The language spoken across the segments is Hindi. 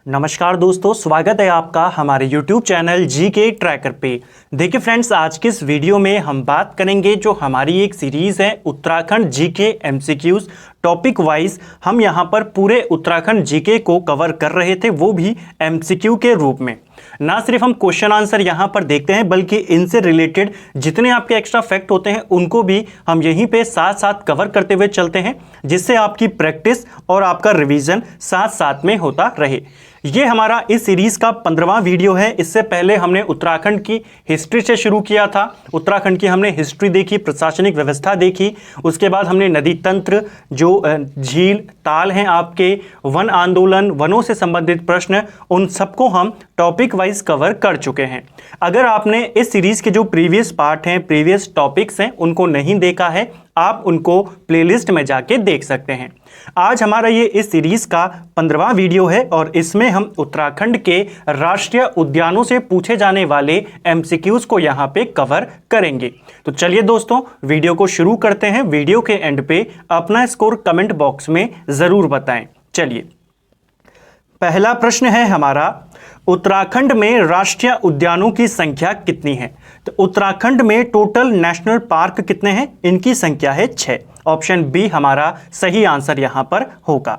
नमस्कार दोस्तों, स्वागत है आपका हमारे YouTube चैनल जीके ट्रैकर पे। देखिए फ्रेंड्स, आज के इस वीडियो में हम बात करेंगे जो हमारी एक सीरीज़ है Uttarakhand GK MCQs topic wise. हम यहाँ पर पूरे उत्तराखंड जीके को कवर कर रहे थे, वो भी एमसीक्यू के रूप में। ना सिर्फ हम क्वेश्चन आंसर यहाँ पर देखते हैं, बल्कि इनसे रिलेटेड जितने आपके एक्स्ट्रा फैक्ट होते हैं उनको भी हम यहीं पे साथ साथ कवर करते हुए चलते हैं, जिससे आपकी प्रैक्टिस और आपका रिवीजन साथ साथ में होता रहे। ये हमारा इस सीरीज का 15वां वीडियो है। इससे पहले हमने उत्तराखंड की हिस्ट्री से शुरू किया था। उत्तराखंड की हमने हिस्ट्री देखी, प्रशासनिक व्यवस्था देखी, उसके बाद हमने नदी तंत्र, जो झील ताल हैं आपके, वन आंदोलन, वनों से संबंधित प्रश्न, उन सबको हम टॉपिक वाइज कवर कर चुके हैं। अगर आपने इस सीरीज के जो प्रीवियस पार्ट हैं, प्रीवियस टॉपिक्स हैं, उनको नहीं देखा है, आप उनको प्लेलिस्ट में जाके देख सकते हैं। आज हमारा ये इस सीरीज का 15वां वीडियो है और इसमें हम उत्तराखंड के राष्ट्रीय उद्यानों से पूछे जाने वाले एमसीक्यूज को यहाँ पे कवर करेंगे। तो चलिए दोस्तों, वीडियो को शुरू करते हैं। वीडियो के एंड पे अपना स्कोर कमेंट बॉक्स में जरूर बताएं। चलिए, पहला प्रश्न है हमारा, उत्तराखंड में राष्ट्रीय उद्यानों की संख्या कितनी है? तो उत्तराखंड में टोटल नेशनल पार्क कितने हैं? इनकी संख्या है 6। ऑप्शन बी हमारा सही आंसर यहां पर होगा।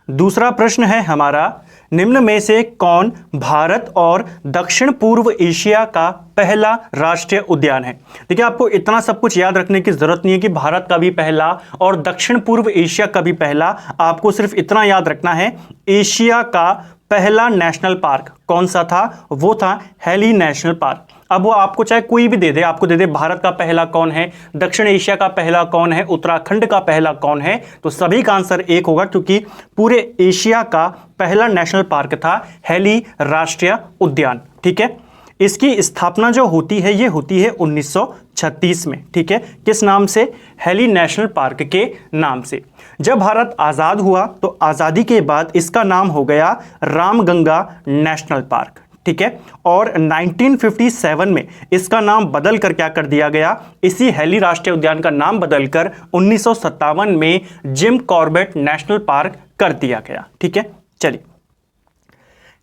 दूसरा प्रश्न है हमारा, निम्न में से कौन भारत और दक्षिण पूर्व एशिया का पहला राष्ट्रीय उद्यान है? देखिए, आपको इतना सब कुछ याद रखने की जरूरत नहीं है कि भारत का भी पहला और दक्षिण पूर्व एशिया का भी पहला। आपको सिर्फ इतना याद रखना है, एशिया का पहला नेशनल पार्क कौन सा था? वो था हेली नेशनल पार्क। अब वो आपको चाहे कोई भी दे दे, आपको दे दे भारत का पहला कौन है, दक्षिण एशिया का पहला कौन है, उत्तराखंड का पहला कौन है, तो सभी का आंसर एक होगा, क्योंकि पूरे एशिया का पहला नेशनल पार्क था हेली राष्ट्रीय उद्यान। ठीक है, इसकी स्थापना जो होती है ये होती है 1936 में। ठीक है, किस नाम से? हेली नेशनल पार्क के नाम से। जब भारत आज़ाद हुआ तो आज़ादी के बाद इसका नाम हो गया रामगंगा नेशनल पार्क। ठीक है, और 1957 में इसका नाम बदल कर क्या कर दिया गया? इसी हेली राष्ट्रीय उद्यान का नाम बदलकर 1957 में जिम कॉर्बेट नेशनल पार्क कर दिया गया। ठीक है, चलिए,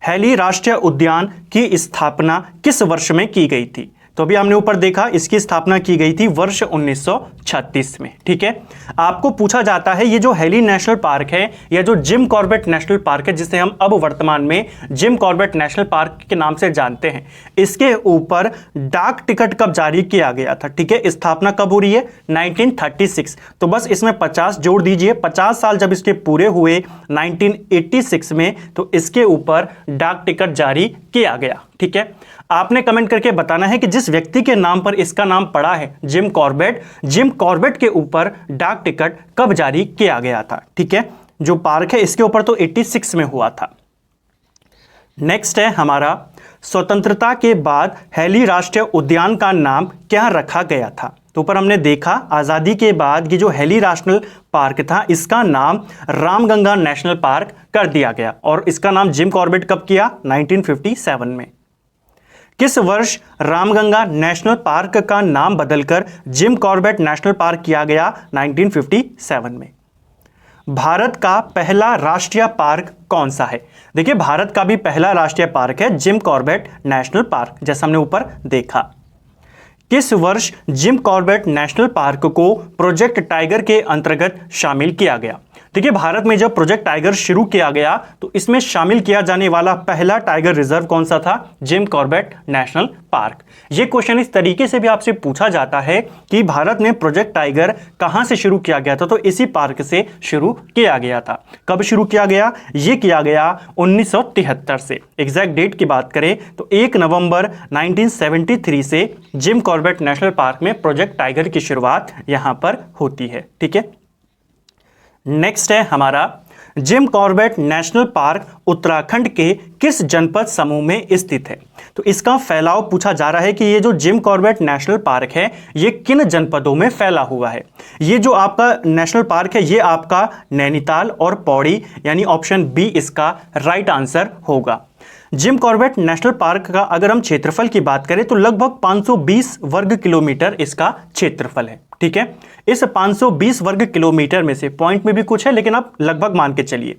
हेली राष्ट्रीय उद्यान की स्थापना किस वर्ष में की गई थी? तो अभी हमने ऊपर देखा, इसकी स्थापना की गई थी वर्ष 1936 में। ठीक है, आपको पूछा जाता है ये जो हेली नेशनल पार्क है या जो जिम कॉर्बेट नेशनल पार्क है, जिसे हम अब वर्तमान में जिम कॉर्बेट नेशनल पार्क के नाम से जानते हैं, इसके ऊपर डाक टिकट कब जारी किया गया था? ठीक है, स्थापना कब हो रही है? 1936। तो बस इसमें 50 जोड़ दीजिए। 50 साल जब इसके पूरे हुए 1986 में, तो इसके ऊपर डाक टिकट जारी किया गया। ठीक है, आपने कमेंट करके बताना है कि जिस व्यक्ति के नाम पर इसका नाम पड़ा है जिम कॉर्बेट के ऊपर डाक टिकट कब जारी किया गया था। ठीक है, जो पार्क है इसके ऊपर तो 86 में हुआ था। नेक्स्ट है हमारा, स्वतंत्रता के बाद हेली राष्ट्रीय उद्यान का नाम क्या रखा गया था? तो ऊपर हमने देखा, आज़ादी के बाद ये जो हेली नेशनल पार्क था इसका नाम रामगंगा नेशनल पार्क कर दिया गया, और इसका नाम जिम कॉर्बेट कब किया? 1957 में। किस वर्ष रामगंगा नेशनल पार्क का नाम बदलकर जिम कॉर्बेट नेशनल पार्क किया गया? 1957 में। भारत का पहला राष्ट्रीय पार्क कौन सा है? देखिए, भारत का भी पहला राष्ट्रीय पार्क है जिम कॉर्बेट नेशनल पार्क, जैसा हमने ऊपर देखा। किस वर्ष जिम कॉर्बेट नेशनल पार्क को प्रोजेक्ट टाइगर के अंतर्गत शामिल किया गया? देखिए, भारत में जब प्रोजेक्ट टाइगर शुरू किया गया तो इसमें शामिल किया जाने वाला पहला टाइगर रिजर्व कौन सा था? Jim Corbett national park. यह क्वेश्चन इस तरीके से भी आपसे पूछा जाता है कि भारत में प्रोजेक्ट टाइगर कहां से शुरू किया गया था? तो इसी पार्क से शुरू किया गया था। कब शुरू किया गया? यह किया गया 1973 से। एग्जैक्ट डेट की बात करें तो 1 नवंबर 1973 से जिम कॉर्बेट नेशनल पार्क में प्रोजेक्ट टाइगर की शुरुआत यहां पर होती है। ठीक है, नेक्स्ट है हमारा, Jim Corbett national park Uttarakhand के किस जनपद समूह में स्थित है? तो इसका फैलाव पूछा जा रहा है कि ये जो जिम कॉर्बेट नेशनल पार्क है ये किन जनपदों में फैला हुआ है। ये जो आपका नेशनल पार्क है ये आपका नैनीताल और पौड़ी, यानी ऑप्शन बी इसका राइट आंसर होगा। जिम कॉर्बेट नेशनल पार्क का अगर हम क्षेत्रफल की बात करें तो लगभग 520 वर्ग किलोमीटर इसका क्षेत्रफल है। ठीक है, इस 520 वर्ग किलोमीटर में से पॉइंट में भी कुछ है लेकिन आप लगभग मान के चलिए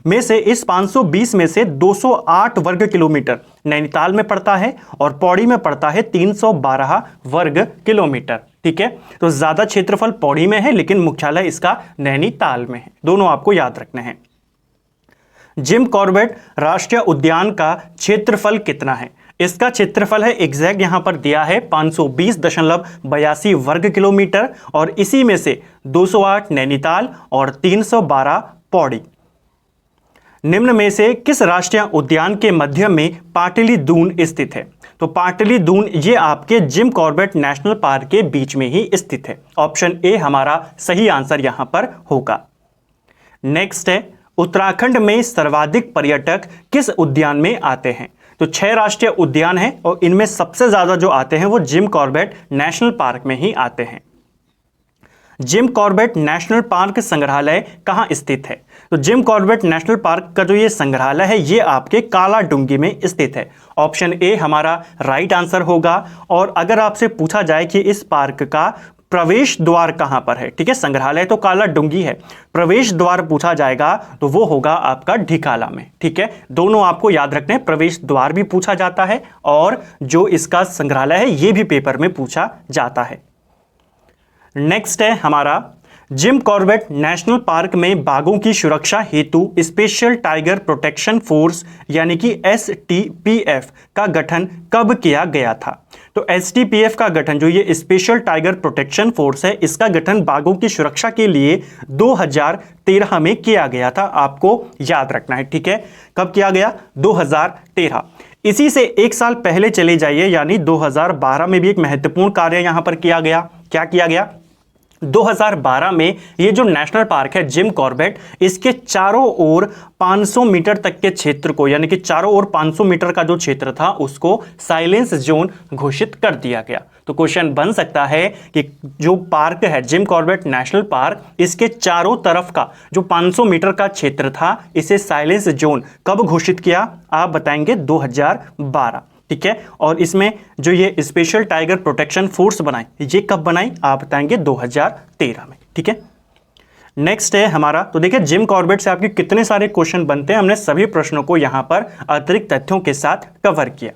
में से इस 520 में से 208 वर्ग किलोमीटर नैनीताल में पड़ता है और पौड़ी में पड़ता है 312 वर्ग किलोमीटर। ठीक है, तो ज्यादा क्षेत्रफल पौड़ी में है लेकिन मुख्यालय इसका नैनीताल में है। दोनों आपको याद रखने हैं। जिम कॉर्बेट राष्ट्रीय उद्यान का क्षेत्रफल कितना है? इसका क्षेत्रफल है एग्जैक्ट यहां पर दिया है 520.82 वर्ग किलोमीटर और इसी में से 208 नैनीताल और 312 पौड़ी। निम्न में से किस राष्ट्रीय उद्यान के मध्य में पाटली दून स्थित है? तो पाटली दून ये आपके जिम कॉर्बेट नेशनल पार्क के बीच में ही स्थित है। ऑप्शन ए हमारा सही आंसर यहां पर होगा। नेक्स्ट है, उत्तराखंड में सर्वाधिक पर्यटक किस उद्यान में आते हैं? तो 6 राष्ट्रीय उद्यान हैं और इनमें सबसे ज्यादा जो आते हैं वो जिम कॉर्बेट नेशनल पार्क में ही आते हैं। जिम कॉर्बेट नेशनल पार्क संग्रहालय कहां स्थित है? तो जिम कॉर्बेट नेशनल पार्क का जो ये संग्रहालय है ये आपके कालाडूंगी में स्थित है। ऑप्शन ए हमारा राइट आंसर होगा। और अगर आपसे पूछा जाए कि इस पार्क का प्रवेश द्वार कहां पर है, ठीक है, संग्रहालय तो कालाडूंगी है, प्रवेश द्वार पूछा जाएगा तो वो होगा आपका ढिकाला में। ठीक है, दोनों आपको याद रखने हैं, प्रवेश द्वार भी पूछा जाता है और जो इसका संग्रहालय है ये भी पेपर में पूछा जाता है। नेक्स्ट है हमारा, जिम कॉर्बेट नेशनल पार्क में बाघों की सुरक्षा हेतु स्पेशल टाइगर प्रोटेक्शन फोर्स यानी कि STPF का गठन कब किया गया था? तो STPF का गठन, जो ये स्पेशल टाइगर प्रोटेक्शन फोर्स है, इसका गठन बाघों की सुरक्षा के लिए 2013 में किया गया था। आपको याद रखना है। ठीक है, कब किया गया? 2013। इसी से एक साल पहले चले जाइए, यानी 2012 में भी एक महत्वपूर्ण कार्य यहां पर किया गया। क्या किया गया? 2012 में ये जो नेशनल पार्क है जिम कॉर्बेट, इसके चारों ओर 500 मीटर तक के क्षेत्र को, यानी कि चारों ओर 500 मीटर का जो क्षेत्र था उसको साइलेंस जोन घोषित कर दिया गया। तो क्वेश्चन बन सकता है कि जो पार्क है जिम कॉर्बेट नेशनल पार्क, इसके चारों तरफ का जो 500 मीटर का क्षेत्र था इसे साइलेंस जोन कब घोषित किया? आप बताएंगे 2012। ठीक है, और इसमें जो ये स्पेशल टाइगर प्रोटेक्शन फोर्स बनाई, ये कब बनाई? आप बताएंगे 2013 में। ठीक है, नेक्स्ट है हमारा, तो देखिए जिम कॉर्बेट से आपके कितने सारे क्वेश्चन बनते हैं, हमने सभी प्रश्नों को यहां पर अतिरिक्त तथ्यों के साथ कवर किया।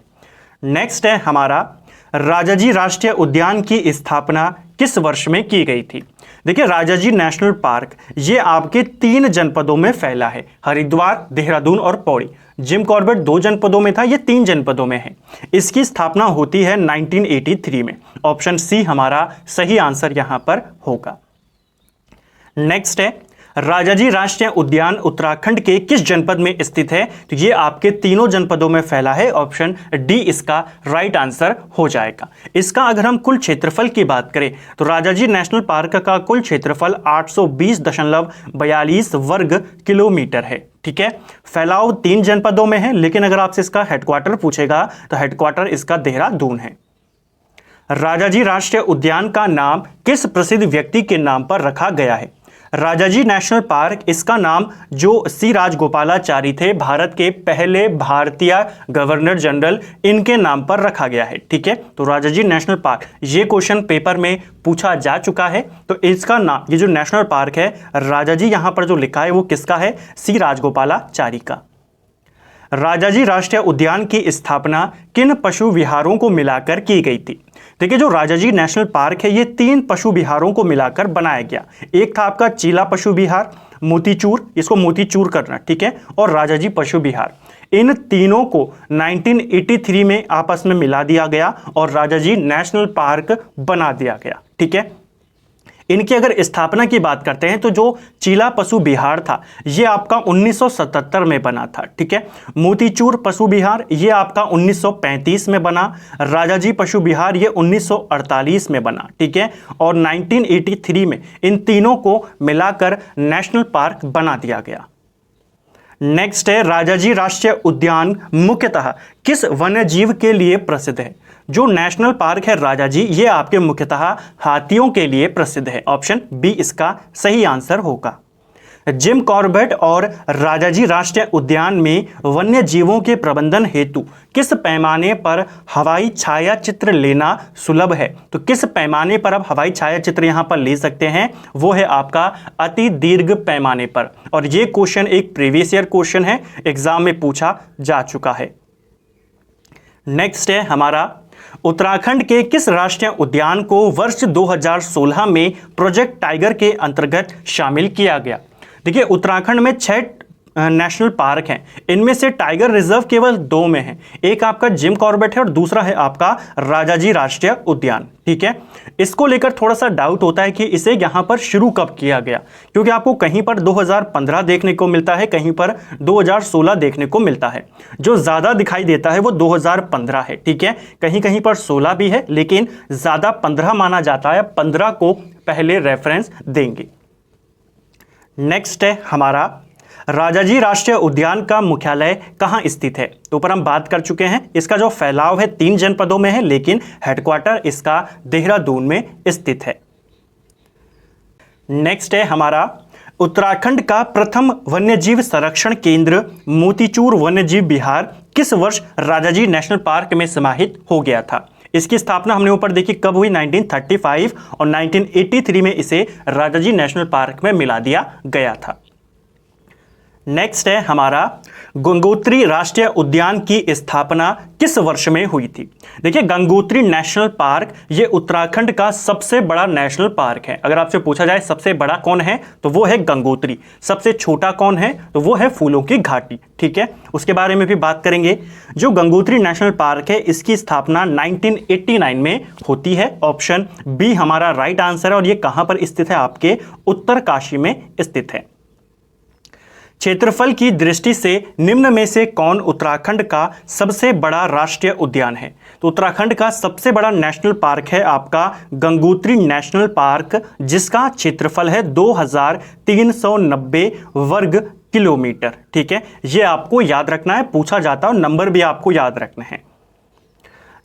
नेक्स्ट है हमारा, राजाजी राष्ट्रीय उद्यान की स्थापना किस वर्ष में की गई थी? देखिए राजाजी नेशनल पार्क ये आपके 3 जनपदों में फैला है, हरिद्वार, देहरादून और पौड़ी। जिम कॉर्बेट 2 जनपदों में था, ये 3 जनपदों में है। इसकी स्थापना होती है 1983 में। ऑप्शन सी हमारा सही आंसर यहां पर होगा। नेक्स्ट है, राजाजी राष्ट्रीय उद्यान उत्तराखंड के किस जनपद में स्थित है? तो ये आपके तीनों जनपदों में फैला है। ऑप्शन डी इसका राइट आंसर हो जाएगा। इसका अगर हम कुल क्षेत्रफल की बात करें तो राजाजी नेशनल पार्क का कुल क्षेत्रफल 820.42 वर्ग किलोमीटर है। ठीक है, फैलाव 3 जनपदों में है, लेकिन अगर आपसे इसका हेडक्वार्टर पूछेगा तो हेडक्वार्टर इसका देहरादून है। राजाजी राष्ट्रीय उद्यान का नाम किस प्रसिद्ध व्यक्ति के नाम पर रखा गया है? राजाजी नेशनल पार्क, इसका नाम जो सी राजगोपालाचारी थे, भारत के पहले भारतीय गवर्नर जनरल, इनके नाम पर रखा गया है। ठीक है, तो राजाजी नेशनल पार्क, ये क्वेश्चन पेपर में पूछा जा चुका है। तो इसका नाम, ये जो नेशनल पार्क है राजाजी, यहां पर जो लिखा है वो किसका है? सी राजगोपालाचारी का। राजाजी राष्ट्रीय उद्यान की स्थापना किन पशु विहारों को मिलाकर की गई थी? देखिए जो राजाजी नेशनल पार्क है ये 3 पशु विहारों को मिलाकर बनाया गया। एक था आपका चीला पशु विहार, मोतीचूर, इसको मोतीचूर करना, ठीक है, और राजाजी पशु विहार। इन तीनों को 1983 में आपस में मिला दिया गया और राजाजी नेशनल पार्क बना दिया गया। ठीक है, इनकी अगर स्थापना की बात करते हैं तो जो चीला पशु विहार था ये आपका 1977 में बना था। ठीक है, मोतीचूर पशु विहार ये आपका 1935 में बना, राजाजी पशु विहार ये 1948 में बना। ठीक है, और 1983 में इन तीनों को मिलाकर नेशनल पार्क बना दिया गया। नेक्स्ट है, राजाजी राष्ट्रीय उद्यान मुख्यतः किस वन्य जीव के लिए प्रसिद्ध है? जो नेशनल पार्क है राजाजी ये आपके मुख्यतः हाथियों के लिए प्रसिद्ध है। ऑप्शन बी इसका सही आंसर होगा। जिम कॉर्बेट और राजाजी राष्ट्रीय उद्यान में वन्य जीवों के प्रबंधन हेतु किस पैमाने पर हवाई छायाचित्र लेना सुलभ है? तो किस पैमाने पर आप हवाई छायाचित्र यहां पर ले सकते हैं? वो है आपका अति दीर्घ पैमाने पर। और ये क्वेश्चन एक प्रीवियस ईयर क्वेश्चन है, एग्जाम में पूछा जा चुका है। नेक्स्ट है हमारा, उत्तराखंड के किस राष्ट्रीय उद्यान को वर्ष 2016 में प्रोजेक्ट टाइगर के अंतर्गत शामिल किया गया? देखिए, उत्तराखंड में 6 नेशनल पार्क हैं, इनमें से टाइगर रिजर्व केवल 2 में है। एक आपका जिम कॉर्बेट है और दूसरा है आपका राजाजी राष्ट्रीय उद्यान। ठीक है, इसको लेकर थोड़ा सा डाउट होता है कि इसे यहां पर शुरू कब किया गया, क्योंकि आपको कहीं पर 2015 देखने को मिलता है, कहीं पर 2016 देखने को मिलता है। जो ज्यादा दिखाई देता है वो 2015 है। ठीक है, कहीं कहीं पर 16 भी है, लेकिन ज्यादा 15 माना जाता है। 15 को पहले रेफरेंस देंगे। नेक्स्ट है हमारा, राजाजी राष्ट्रीय उद्यान का मुख्यालय कहां स्थित है? तो ऊपर हम बात कर चुके हैं, इसका जो फैलाव है 3 जनपदों में है, लेकिन हेडक्वार्टर इसका देहरादून में स्थित है। नेक्स्ट है हमारा, उत्तराखंड का प्रथम वन्यजीव संरक्षण केंद्र मोतीचूर वन्यजीव विहार किस वर्ष राजाजी नेशनल पार्क में समाहित हो गया था? इसकी स्थापना हमने ऊपर देखी कब हुई, 1935, और 1983 में इसे राजाजी नेशनल पार्क में मिला दिया गया था। नेक्स्ट है हमारा, गंगोत्री राष्ट्रीय उद्यान की स्थापना किस वर्ष में हुई थी? देखिए, गंगोत्री नेशनल पार्क ये उत्तराखंड का सबसे बड़ा नेशनल पार्क है। अगर आपसे पूछा जाए सबसे बड़ा कौन है तो वो है गंगोत्री, सबसे छोटा कौन है तो वो है फूलों की घाटी। ठीक है, उसके बारे में भी बात करेंगे। जो गंगोत्री नेशनल पार्क है इसकी स्थापना 1989 में होती है। ऑप्शन बी हमारा राइट आंसर है, और ये कहां पर स्थित है? आपके उत्तरकाशी में स्थित है। क्षेत्रफल की दृष्टि से निम्न में से कौन उत्तराखंड का सबसे बड़ा राष्ट्रीय उद्यान है? तो उत्तराखंड का सबसे बड़ा नेशनल पार्क है आपका गंगोत्री नेशनल पार्क, जिसका क्षेत्रफल है 2390 वर्ग किलोमीटर। ठीक है, यह आपको याद रखना है, पूछा जाता है, नंबर भी आपको याद रखना है।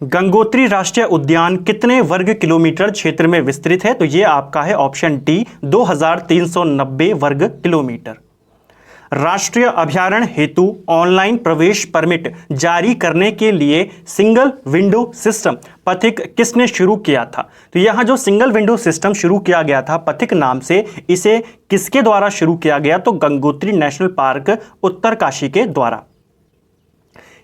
गंगोत्री राष्ट्रीय उद्यान कितने वर्ग किलोमीटर क्षेत्र में विस्तृत है? तो यह आपका है ऑप्शन डी, 2390 वर्ग किलोमीटर। राष्ट्रीय अभयारण्य हेतु ऑनलाइन प्रवेश परमिट जारी करने के लिए सिंगल विंडो सिस्टम पथिक किसने शुरू किया था? तो यहां जो सिंगल विंडो सिस्टम शुरू किया गया था पथिक नाम से, इसे किसके द्वारा शुरू किया गया? तो गंगोत्री नेशनल पार्क उत्तरकाशी के द्वारा।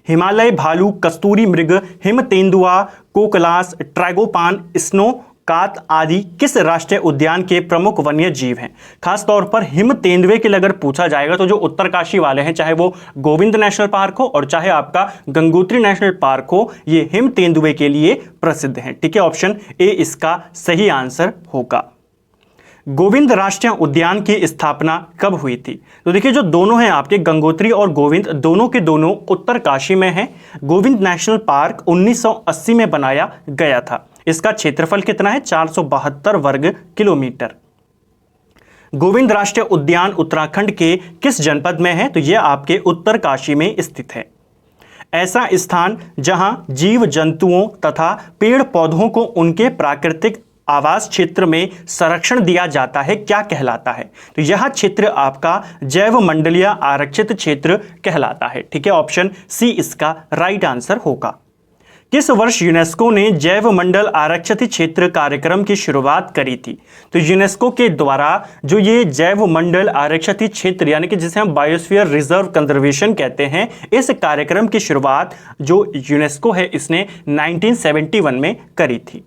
हिमालय भालू, कस्तूरी मृग, हिम तेंदुआ, कोकलास, ट्रैगोपान, स्नो कात आदि किस राष्ट्रीय उद्यान के प्रमुख वन्य जीव हैं? खासतौर पर हिम तेंदुए के लिए अगर पूछा जाएगा तो जो उत्तरकाशी वाले हैं, चाहे वो गोविंद नेशनल पार्क हो और चाहे आपका गंगोत्री नेशनल पार्क हो, ये हिम तेंदुए के लिए प्रसिद्ध हैं। ठीक है, ऑप्शन ए इसका सही आंसर होगा। गोविंद राष्ट्रीय उद्यान की स्थापना कब हुई थी? तो देखिए, जो दोनों हैं आपके गंगोत्री और गोविंद, दोनों के दोनों उत्तरकाशी में हैं। गोविंद नेशनल पार्क 1980 में बनाया गया था। इसका क्षेत्रफल कितना है? 472 वर्ग किलोमीटर। गोविंद राष्ट्रीय उद्यान उत्तराखंड के किस जनपद में है? तो यह आपके उत्तरकाशी में स्थित है। ऐसा स्थान जहां जीव जंतुओं तथा पेड़ पौधों को उनके प्राकृतिक आवास क्षेत्र में संरक्षण दिया जाता है, क्या कहलाता है? तो यह क्षेत्र आपका जैव मंडलीय आरक्षित क्षेत्र कहलाता है। ठीक है, ऑप्शन सी इसका राइट आंसर होगा। किस वर्ष यूनेस्को ने जैव मंडल आरक्षित क्षेत्र कार्यक्रम की शुरुआत करी थी? तो यूनेस्को के द्वारा जो ये जैव मंडल आरक्षित क्षेत्र, यानी कि जिसे हम बायोस्फीयर रिजर्व कंजर्वेशन कहते हैं, इस कार्यक्रम की शुरुआत जो यूनेस्को है इसने 1971 में करी थी।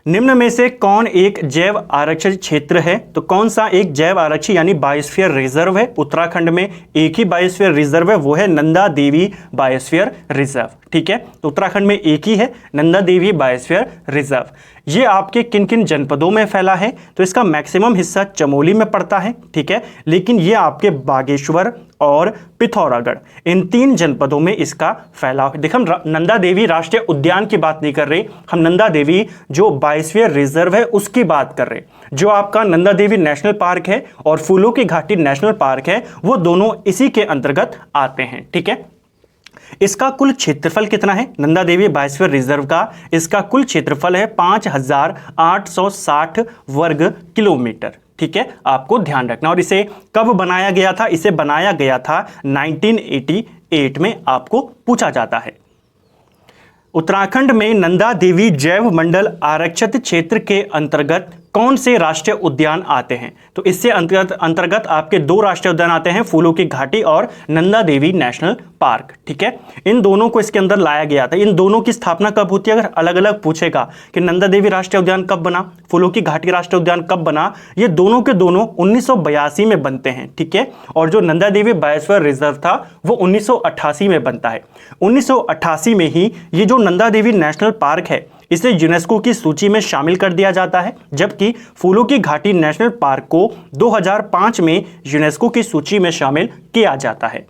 निम्न में से कौन एक जैव आरक्षित क्षेत्र है? तो कौन सा एक जैव आरक्षित यानी बायोस्फीयर रिजर्व है? उत्तराखंड में एक ही बायोस्फीयर रिजर्व है, वो है नंदा देवी बायोस्फीयर रिजर्व। ठीक है, तो उत्तराखंड में एक ही है, नंदा देवी बायोस्फीयर रिजर्व। ये आपके किन किन जनपदों में फैला है? तो इसका मैक्सिमम हिस्सा चमोली में पड़ता है। ठीक है, लेकिन ये आपके बागेश्वर और पिथौरागढ़, इन 3 जनपदों में इसका फैलाव है। देखिए, हम नंदा देवी राष्ट्रीय उद्यान की बात नहीं कर रहे, हम नंदा देवी जो बायोस्फीयर रिजर्व है उसकी बात कर रहे। जो आपका नंदा देवी नेशनल पार्क है और फूलों की घाटी नेशनल पार्क है, वो दोनों इसी के अंतर्गत आते हैं। ठीक है, इसका कुल क्षेत्रफल कितना है? नंदा देवी बायोस्फीयर रिजर्व का इसका कुल क्षेत्रफल है 5860 वर्ग किलोमीटर। ठीक है, आपको ध्यान रखना। और इसे कब बनाया गया था? इसे बनाया गया था 1988 में, आपको पूछा जाता है। उत्तराखंड में नंदा देवी जैव मंडल आरक्षित क्षेत्र के अंतर्गत कौन से राष्ट्रीय उद्यान आते हैं? तो इससे अंतर्गत आपके दो राष्ट्रीय उद्यान आते हैं, फूलों की घाटी और नंदा देवी नेशनल पार्क। ठीक है, इन दोनों को इसके अंदर लाया गया था। इन दोनों की स्थापना कब होती है? अगर अलग अलग पूछेगा कि नंदा देवी राष्ट्रीय उद्यान कब बना, फूलों की घाटी राष्ट्रीय उद्यान कब बना, ये दोनों के दोनों 1982 में बनते हैं। ठीक है, और जो नंदा देवी बायोस्फीयर रिजर्व था वो 1988 में बनता है। 1988 में ही ये जो नंदा देवी नेशनल पार्क है इसे यूनेस्को की सूची में शामिल कर दिया जाता है, जबकि फूलों की घाटी नेशनल पार्क को 2005 में यूनेस्को की सूची में शामिल किया जाता है।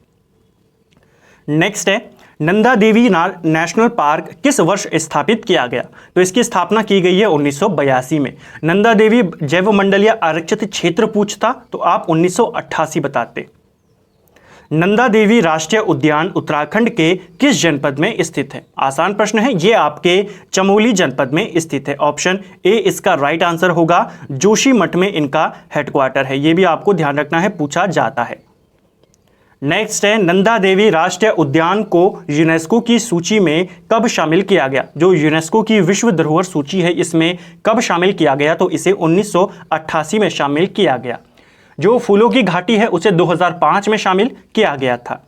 नेक्स्ट है, नंदा देवी नेशनल पार्क किस वर्ष स्थापित किया गया? तो इसकी स्थापना की गई है 1982 में। नंदा देवी जैव मंडलीय आरक्षित क्षेत्र पूछता तो आप 1988 बताते। नंदा देवी राष्ट्रीय उद्यान उत्तराखंड के किस जनपद में स्थित है? आसान प्रश्न है, ये आपके चमोली जनपद में स्थित है। ऑप्शन ए इसका राइट आंसर होगा। जोशीमठ में इनका हेडक्वार्टर है, ये भी आपको ध्यान रखना है, पूछा जाता है। नेक्स्ट है, नंदा देवी राष्ट्रीय उद्यान को यूनेस्को की सूची में कब शामिल किया गया? जो यूनेस्को की विश्व धरोहर सूची है इसमें कब शामिल किया गया? तो इसे 1988 में शामिल किया गया। जो फूलों की घाटी है उसे 2005 में शामिल किया गया था।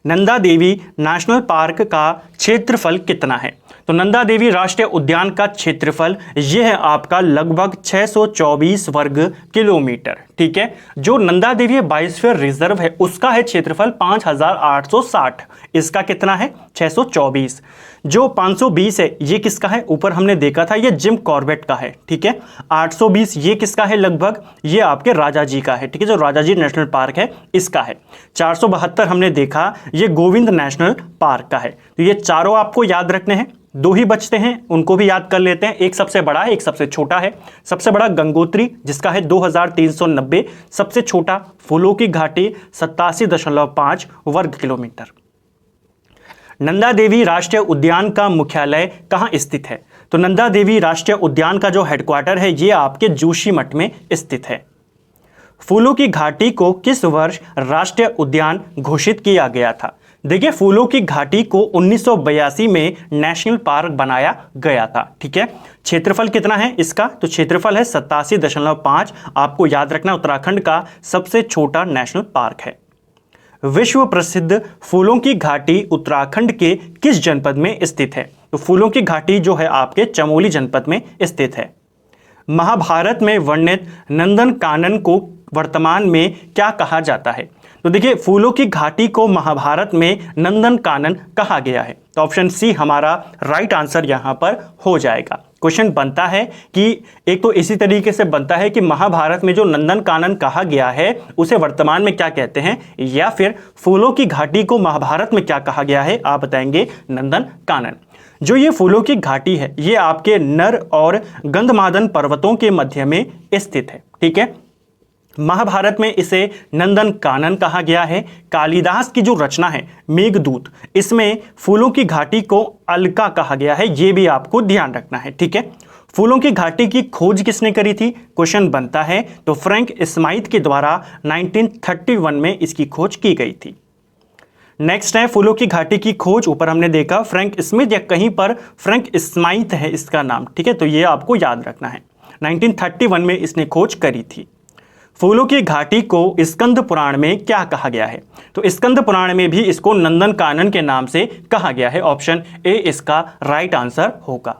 नंदा देवी नेशनल पार्क का क्षेत्रफल कितना है? तो नंदा देवी राष्ट्रीय उद्यान का क्षेत्रफल यह है आपका लगभग 624 वर्ग किलोमीटर। ठीक है, जो नंदा देवी बायोस्फीयर रिजर्व है उसका है क्षेत्रफल 5860, इसका कितना है? 624। जो 520 है ये किसका है? ऊपर हमने देखा था ये जिम कॉर्बेट का है। ठीक है, 820 ये किसका है? लगभग ये आपके राजा जी का है। ठीक है, जो राजा जी नेशनल पार्क है इसका है। 472 हमने देखा ये गोविंद नेशनल पार्क का है। तो ये चारों आपको याद रखने हैं, दो ही बचते हैं उनको भी याद कर लेते हैं। एक सबसे बड़ा है, एक सबसे छोटा है। सबसे बड़ा गंगोत्री जिसका है 2390, सबसे छोटा फूलों की घाटी 87.5 वर्ग किलोमीटर। नंदा देवी राष्ट्रीय उद्यान का मुख्यालय कहाँ स्थित है? तो नंदा देवी राष्ट्रीय उद्यान का जो हेडक्वार्टर है ये आपके जोशीमठ में स्थित है। फूलों की घाटी को किस वर्ष राष्ट्रीय उद्यान घोषित किया गया था? देखिए, फूलों की घाटी को 1982 में नेशनल पार्क बनाया गया था। ठीक है, क्षेत्रफल कितना है इसका? तो क्षेत्रफल है 87.5। आपको याद रखना उत्तराखंड का सबसे छोटा नेशनल पार्क है। विश्व प्रसिद्ध फूलों की घाटी उत्तराखंड के किस जनपद में स्थित है? तो फूलों की घाटी जो है आपके चमोली जनपद में स्थित है। महाभारत में वर्णित नंदन कानन को वर्तमान में क्या कहा जाता है? तो देखिए, फूलों की घाटी को महाभारत में नंदन कानन कहा गया है। तो ऑप्शन सी हमारा राइट आंसर यहां पर हो जाएगा। क्वेश्चन बनता है कि एक तो इसी तरीके से बनता है कि महाभारत में जो नंदन कानन कहा गया है उसे वर्तमान में क्या कहते हैं, या फिर फूलों की घाटी को महाभारत में क्या कहा गया है? आप बताएंगे नंदन कानन। जो ये फूलों की घाटी है ये आपके नर और गंधमादन पर्वतों के मध्य में स्थित है। ठीक है, महाभारत में इसे नंदन कानन कहा गया है। कालिदास की जो रचना है मेघदूत, इसमें फूलों की घाटी को अलका कहा गया है, ये भी आपको ध्यान रखना है। ठीक है, फूलों की घाटी की खोज किसने करी थी? क्वेश्चन बनता है तो फ्रैंक स्माइथ के द्वारा 1931 में इसकी खोज की गई थी। नेक्स्ट है, फूलों की घाटी की खोज ऊपर हमने देखा फ्रैंक स्मिथ या कहीं पर फ्रैंक स्माइथ है इसका नाम। ठीक है, तो ये आपको याद रखना है। 1931 में इसने खोज करी थी। फूलों की घाटी को स्कंद पुराण में क्या कहा गया है? तो स्कंद पुराण में भी इसको नंदन कानन के नाम से कहा गया है। ऑप्शन ए इसका राइट आंसर होगा।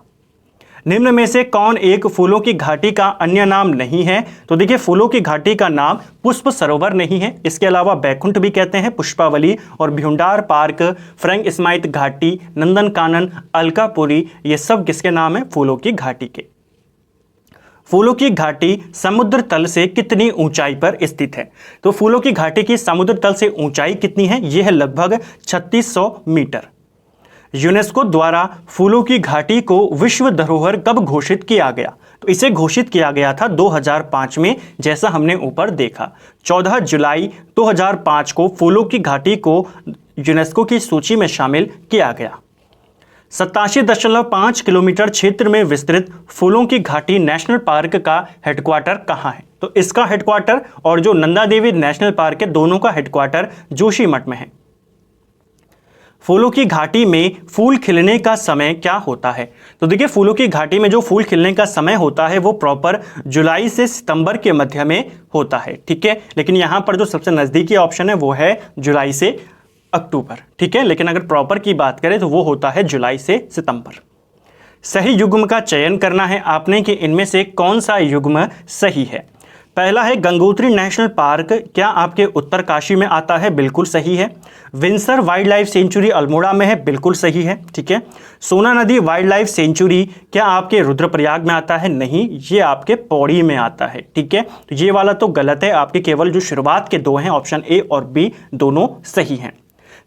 निम्न में से कौन एक फूलों की घाटी का अन्य नाम नहीं है? तो देखिए, फूलों की घाटी का नाम पुष्प सरोवर नहीं है, इसके अलावा बैकुंठ भी कहते हैं, पुष्पावली और भ्यूंडार पार्क, फ्रैंक स्माइथ घाटी, नंदन कानन, अलकापुरी, ये सब किसके नाम है? फूलों की घाटी के। फूलों की घाटी समुद्र तल से कितनी ऊंचाई पर स्थित है? तो फूलों की घाटी की समुद्र तल से ऊंचाई कितनी है? यह है लगभग 3600 मीटर। यूनेस्को द्वारा फूलों की घाटी को विश्व धरोहर कब घोषित किया गया? तो इसे घोषित किया गया था 2005 में, जैसा हमने ऊपर देखा। 14 जुलाई 2005 को फूलों की घाटी को यूनेस्को की सूची में शामिल किया गया। 87.5 किलोमीटर क्षेत्र में विस्तृत फूलों की घाटी नेशनल पार्क का हेडक्वार्टर कहाँ है? तो इसका हेडक्वार्टर और जो नंदा देवी नेशनल पार्क है दोनों का हेडक्वार्टर जोशीमठ में है। फूलों की घाटी में फूल खिलने का समय क्या होता है? तो देखिए फूलों की घाटी में जो फूल खिलने का समय होता है वो प्रॉपर जुलाई से सितंबर के मध्य में होता है, ठीक है। लेकिन यहाँ पर जो सबसे नज़दीकी ऑप्शन है वो है जुलाई से अक्टूबर, ठीक है। लेकिन अगर प्रॉपर की बात करें तो वो होता है जुलाई से सितंबर। सही युग्म का चयन करना है आपने कि इनमें से कौन सा युग्म सही है। पहला है गंगोत्री नेशनल पार्क, क्या आपके उत्तरकाशी में आता है? बिल्कुल सही है। Windsor wild life sanctuary Almora में है? बिल्कुल सही है, ठीक है। सोना नदी वाइल्ड लाइफ सेंचुरी क्या आपके रुद्रप्रयाग में आता है? नहीं, ये आपके पौड़ी में आता है, ठीक है। तो ये वाला तो गलत है, आपके केवल जो शुरुआत के दो हैं ऑप्शन ए और बी दोनों सही हैं।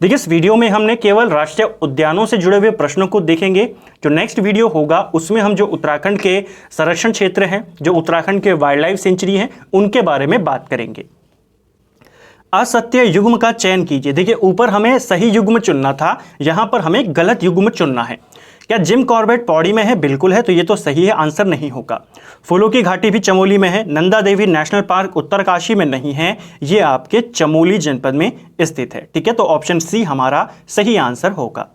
देखिए इस वीडियो में हमने केवल राष्ट्रीय उद्यानों से जुड़े हुए प्रश्नों को देखेंगे। जो नेक्स्ट वीडियो होगा उसमें हम जो उत्तराखंड के संरक्षण क्षेत्र हैं, जो उत्तराखंड के वाइल्ड लाइफ सेंचुरी हैं, उनके बारे में बात करेंगे। असत्य युग्म का चयन कीजिए। देखिए ऊपर हमें सही युग्म चुनना था, यहां पर हमें गलत युग्म चुनना है। क्या जिम कॉर्बेट पौड़ी में है? बिल्कुल है, तो ये तो सही है, आंसर नहीं होगा। फूलों की घाटी भी चमोली में है। नंदा देवी नेशनल पार्क उत्तरकाशी में नहीं है, ये आपके चमोली जनपद में स्थित है, ठीक है। तो ऑप्शन सी हमारा सही आंसर होगा।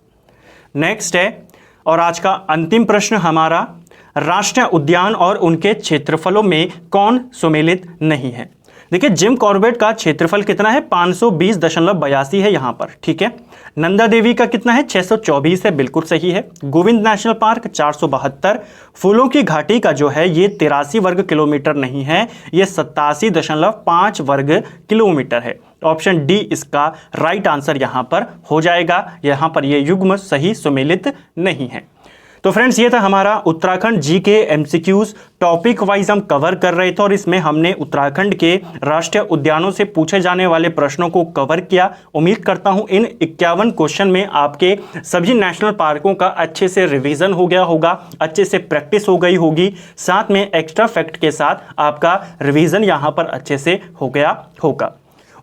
नेक्स्ट है और आज का अंतिम प्रश्न हमारा, राष्ट्रीय उद्यान और उनके क्षेत्रफलों में कौन सम्मिलित नहीं है? देखिए जिम कॉर्बेट का क्षेत्रफल कितना है? 520.82 है यहाँ पर, ठीक है। नंदा देवी का कितना है? 624 है, बिल्कुल सही है। Govind national park 472। फूलों की घाटी का जो है ये 83 वर्ग किलोमीटर नहीं है, ये 87.5 वर्ग किलोमीटर है। ऑप्शन डी इसका राइट आंसर यहाँ पर हो जाएगा। यहाँ पर ये युग्म सही सम्मिलित नहीं है। तो फ्रेंड्स ये था हमारा Uttarakhand GK MCQs, topic wise हम कवर कर रहे थे और इसमें हमने उत्तराखंड के राष्ट्रीय उद्यानों से पूछे जाने वाले प्रश्नों को कवर किया। उम्मीद करता हूं इन 51 क्वेश्चन में आपके सभी नेशनल पार्कों का अच्छे से रिवीजन हो गया होगा, अच्छे से प्रैक्टिस हो गई होगी, साथ में एक्स्ट्रा फैक्ट के साथ आपका रिवीजन यहां पर अच्छे से हो गया होगा।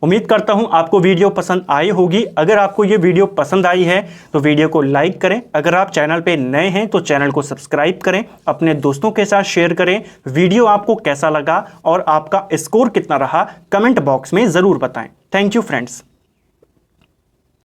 उम्मीद करता हूं आपको वीडियो पसंद आई होगी। अगर आपको ये वीडियो पसंद आई है तो वीडियो को लाइक करें। अगर आप चैनल पे नए हैं तो चैनल को सब्सक्राइब करें, अपने दोस्तों के साथ शेयर करें। वीडियो आपको कैसा लगा और आपका स्कोर कितना रहा कमेंट बॉक्स में ज़रूर बताएं। Thank you friends.